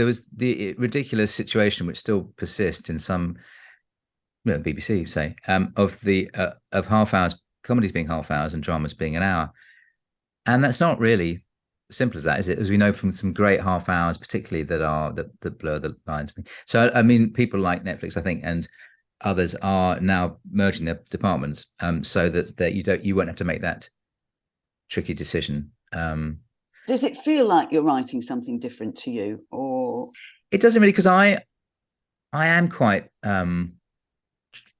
was the ridiculous situation which still persists in some, BBC say, of half hours, comedies being half hours and dramas being an hour, and that's not really simple as that, is it? As we know from some great half hours, particularly that blur the lines. So I mean, people like Netflix, I think, and others are now merging their departments, so that you won't have to make that tricky decision. Does it feel like you're writing something different to you, or it doesn't really? Because I am quite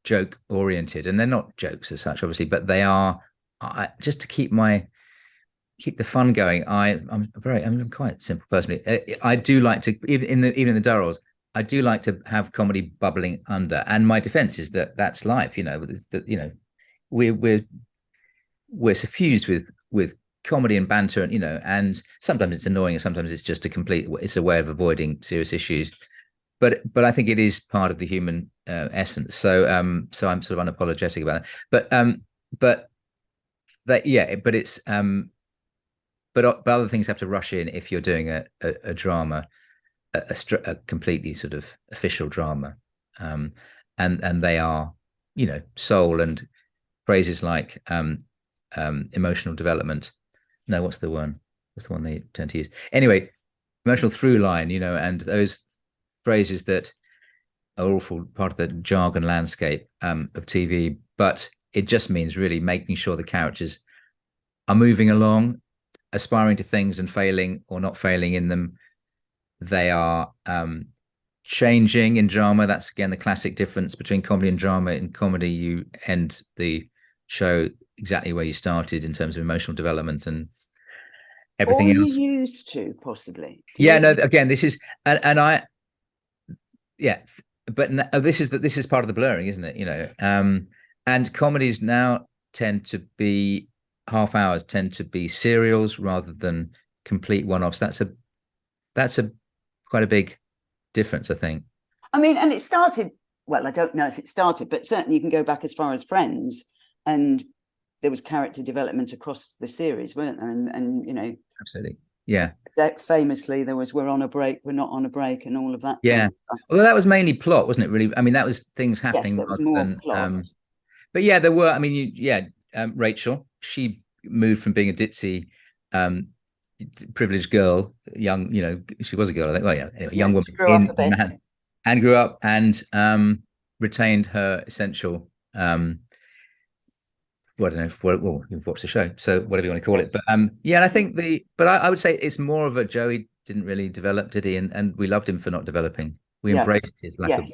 joke oriented, and they're not jokes as such, obviously, but they are. Just to keep the fun going. I'm quite simple personally. I do like to, even in the Durrells, I do like to have comedy bubbling under. And my defense is that that's life. We're suffused with comedy and banter, and and sometimes it's annoying, and sometimes it's just it's a way of avoiding serious issues. But I think it is part of the human essence. So I'm sort of unapologetic about it. But it's but other things have to rush in if you're doing a drama, a completely sort of official drama, and they are, soul and phrases like emotional development. No, what's the one? What's the one they tend to use? Anyway, emotional through line, and those phrases that are awful part of the jargon landscape of TV, but it just means really making sure the characters are moving along, aspiring to things and failing or not failing in them. They are changing in drama. That's again the classic difference between comedy and drama. In comedy, you end the show exactly where you started in terms of emotional development and everything else. You used to possibly. Again, this is and I, but this is part of the blurring, isn't it? And comedies now tend to be half hours, tend to be serials rather than complete one-offs. That's a quite a big difference, I think. I mean, and it started, well, I don't know if it started, but certainly you can go back as far as Friends, and there was character development across the series, weren't there? And Absolutely. Yeah. Famously, there was "we're on a break, we're not on a break," and all of that. Yeah. Although that was mainly plot, wasn't it? Really, I mean, that was things happening. Yes, that was more plot. But yeah, there were. I mean, Rachel. She moved from being a ditzy, privileged girl, young. She was a girl, I think. Well, yeah. Anyway, young woman in Manhattan, and grew up and retained her essential. Well, I don't know. Well, you've watched the show, so whatever you want to call it. But and I think but I would say it's more of a Joey didn't really develop, did he? And we loved him for not developing. We embraced his lack of